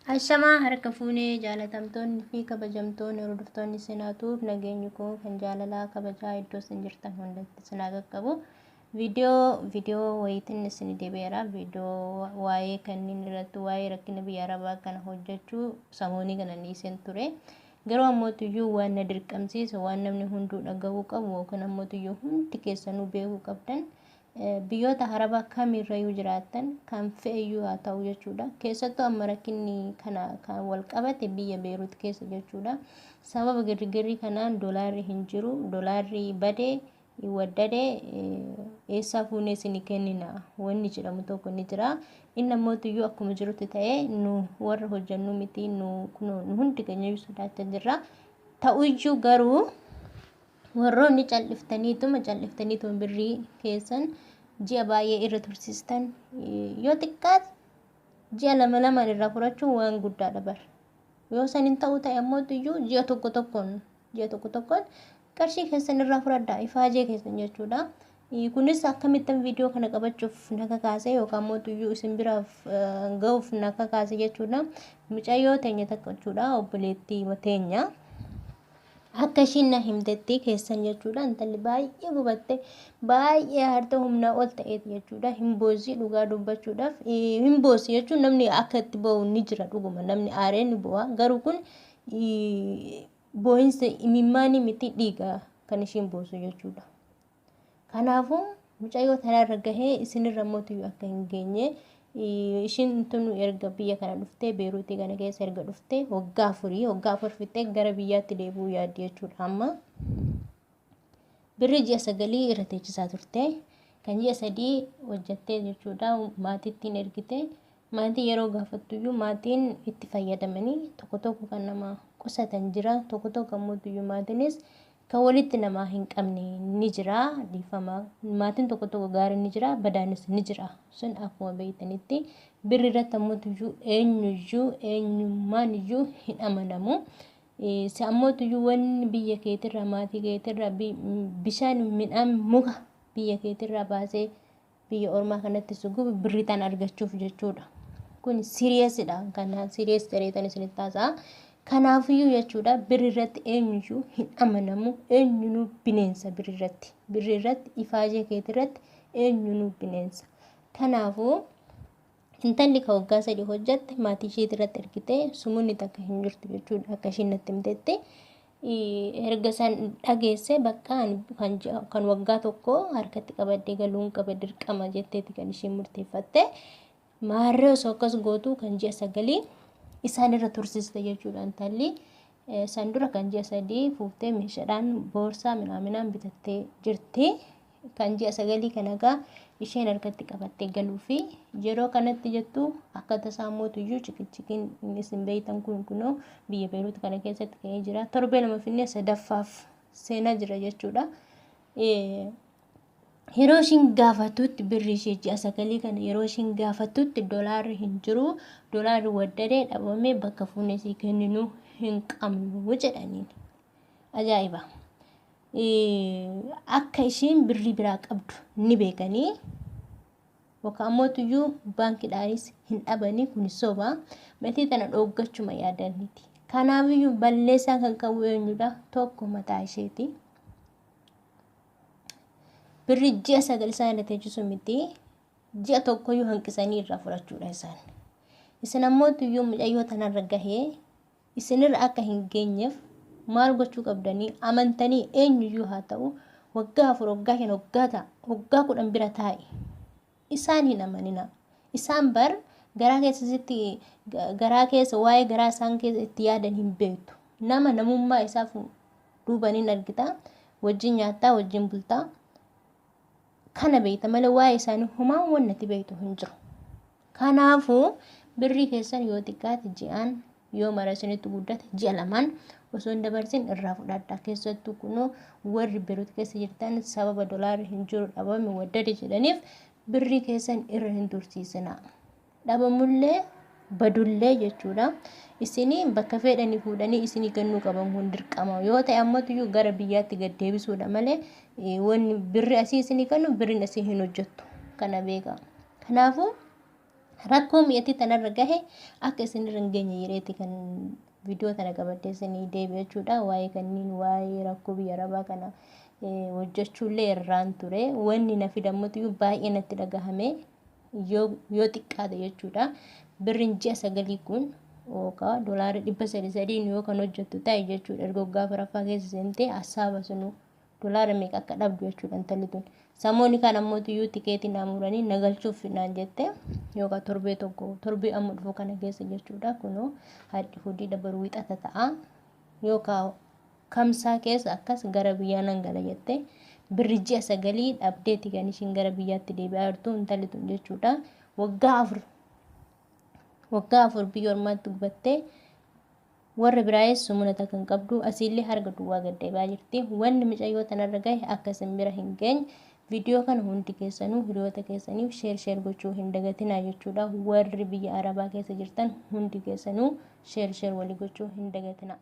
Ashamaa harka fuunee jaalatamtoonni fi kabajamtoonni hordoftoonni seenaatuuf nageenyi koo kan jaalalaa kabajaa iddoo isin jirtan hundatti isin haa qaqqabu. Viidiyoo wayiitiin isin deebi'eera. Viidiyoo waa'ee kanneen irratti waa'ee rakkina biyya arabaa kana hojjechuu samoonii kana dhiiseen ture. Garuu ammootiyyuu waan na dirqamsiisa waan namni hunduu dhagahuu qabu yookaan ammootiyyuu hundi keessanuu beekuu qabdan. Biyyoota arabaa kamirrayyuu jiraattan kan fe'iyyuu haa ta'u jechuudha. Keessattuu amma rakkinni kana kan wal qabate biyya Beeruut keessa jechuudha. Sababa girgirrii kanaan doolaarri hin jiru. Doolaarri badee waddadee eessaa fuunee isin kennina wanni jedhamu tokko ni jira. Inni ammootiyyuu akkuma jirutti ta'ee nu warra hojjennu miti nu hundi keenya sodaachaa jirra. Ta'uyyuu garuu warroonni calliftaniituma birrii keessan ji'a baay'ee irra tursiistan yoo xiqqaate ji'a lama irraa furachuun waan guddaadha bara. Yoo saniin ta'uu ta'e ammootiyyuu ji'a tokko tokkoon qarshii keessan irraa fudhadhaa ifaajee keessan jechuudha. Kunis akkamittan viidiyoo kana qabachuuf na kakaase yookaan ammootiyyuu isin biraaf ga'uuf na kakaase jechuudha. Mucayyoo teenya takka jechuudha obboleettii teenya. Akka ishiin na himtetti keessan jechuudha. Intalli baay'ee gubatte baay'ee harta humnaa ol ta'eeti jechuudha. Himboosii dhugaa dubbachuudhaaf himboosii jechuun namni akka itti ba'u ni jira dhuguma namni aaree ni bu'a. Garuu kun boo'insa imimmaanii miti dhiiga kan ishiin boosu jechuudha. Kanaafuu mucayyoo tanarra gahee isinirra mootiyyuu akka hin geenye ishiin tun erga biyya kana dhuftee Beeruutii kana keessa erga dhuftee waggaa afur fixee gara biyyaatti deebi'uu yaaddi jechuudha. Amma birri ji'a 9 irra teechisaa turte kan ji'a 3 hojjettee jechuudha. Maatittiin ergite maatii yeroo gaafattuyyuu maatiin itti fayyadamanii tokko kan nama qusatan jira tokko ammootiyyuu maatiinis kan walitti namaa hin qabne ni jira dhiifama. Maatiin tokko gaarii ni jira badaanis ni jira. Sun akkuma beeytanitti birri irratti ammootiyyuu eenyummaaniyyuu hin amanamu. Si ammootiyyuu wanni biyya keetirraa maatii keetirraa bishaan midhaan muka biyya keetirraa baasee biyya ormaa kanatti suguuf birri tan argachuuf jechuudha. Kun siriyaasidha. Kana siriyaas ta'eetan isinitti haasa'a. Kanaafiyyuu jechuudha birri irratti eenyuyyuu hin amanamu. Eenyunuu bineensa birri irratti ifaajee keetirratti eenyunuu bineensa. Kanaafuu intalli ka waggaa 3 hojjette maatii isheetii irratti ergite sumuunni takka hin jirtu jechuudha. Akka ishiin natti himtetti erga san dhageesse bakka kan waggaa 1 harkatti qabadde galuun qaba dirqama jetteeti kan ishiin murteeffatte. Maarree osoo akkas gootu kan ji'a 9 isaan irra tursiiste jechuudha. Intalli san dura kan ji'a 3 fuuftee meeshaadhaan boorsaa minaaminaan bitattee jirti. Kan ji'a 9 kanagaa isheen harkatti qabattee galuu fi yeroo kanatti jettu akka tasaa mootiyyuu cikichikiin isin beeytan kunoo biyya Beeruut kana keessatti ka'ee jira. Torbee 2 finnee sadaffaaf seenaa jira jechuudha. Yeroo ishiin gaafatutti birri ishee ji'a 9 kana yeroo ishiin gaafatutti doolaarri hin jiru. Doolaarri waddadee dhabamee bakka fuunee sii kenninu hin qabnu jedhaniin. Ajaa'iba! Akka ishiin birri biraa qabdu ni beekanii yookaan ammootiyyuu baankiidhaanis hin dhabanii kunis soba. Meetii tana dhoggachuma yaadaniiti. Kanaafiyyuu balleessaa kan qabu eenyudha? Tokko mataa isheeti. Birri ji'a 9 isaan irra teechisu miti. Ji'a tokkoyyuu hanqisanii irraa fudhachuudha isaan. Isin ammootiyyuu mucayyoo tanarra gahee isinirra akka hin geenyeef maal gochuu qabdanii amantanii eenyuyyuu haa ta'u waggaa 4 waggaa 5 waggaa 10 bira taa'e. Isaan hin amanina. Isaan bar garaa keessa waa'ee garaa isaan keessa itti yaadan hin beektu. Namummaa isaaf duubaniin argita. Wajjin nyaattaa wajjin bultaa. Kana beeyta malee waa'ee isaanii homaa wannati beektu hin jiru. Kanaafuu birrii keessan yoo xiqqaate ji'aan yoo mara isinitti guddate ji'a 2 osoo hin dabarsin irraa fudhadhaa. Keessattuu kunoo warri Beeruut keessa jirtan sababa doolaarri hin jiru dhabame waddade jedhaniif birrii keessan irra hin tursiisinaa. Dhabamullee badullee jechuudha. Isinii bakka fedhanii fuudhanii isinii kennuu qaban kun dirqama. Yoo ta'e ammootiyyuu gara biyyaatti gad deebisuudha malee wanni birri asii isinii kennu birriin asii hin hojjettu. Kana beekaa. Kanaafuu rakkoo mi'atti tanarra gahe akka isin irra hin geenye yereeti kan viidiyoo tana qabadhee isinii deebi'e jechuudha. Waa'ee kanniin waa'ee rakkoo biyya arabaa kana hojjechuullee irraan ture. Wanni na fidammutu baay'ee natti dhagahame yoo xiqqaate jechuudha. Birriin ji'a 9 kun yookaan doolaara 300 yoo kan hojjettu ta'e jechuudha. Erga waggaa afuraffaa keessa seentee hasaaba sunu doolaara meeqa akka dhabdu jechuudha intalli tun. Samoonni kan ammoo tikeetii naa muranii nagalchuuf naan jette yookaan torbee amma dhufu kana keessa jechuudha. Kunoo haadhi hojii dabaruu wixata ta'a yookaan kamsaa keessa akkas gara biyyaa nan gala jette birri ji'a 9 dhabdeeti kan ishiin gara biyyaatti deebi'aa jirtu intalli tun jechuudha. Waggaa afur biyya ormaatti gubattee warra biraayes sumunata kan qabdu asiillee harga duwwaa gad deebi'aa jirti. Wanni mucayyoo tanarra gahe akkasin bira hin geenye. Viidiyoo kana hundi keessanuu hiriyoota keessaniif sheer gochuu hin dagatinaa jechuudha. Warri biyya arabaa keessa jirtan hundi keessanuu sheer walii gochuu hin dagatinaa.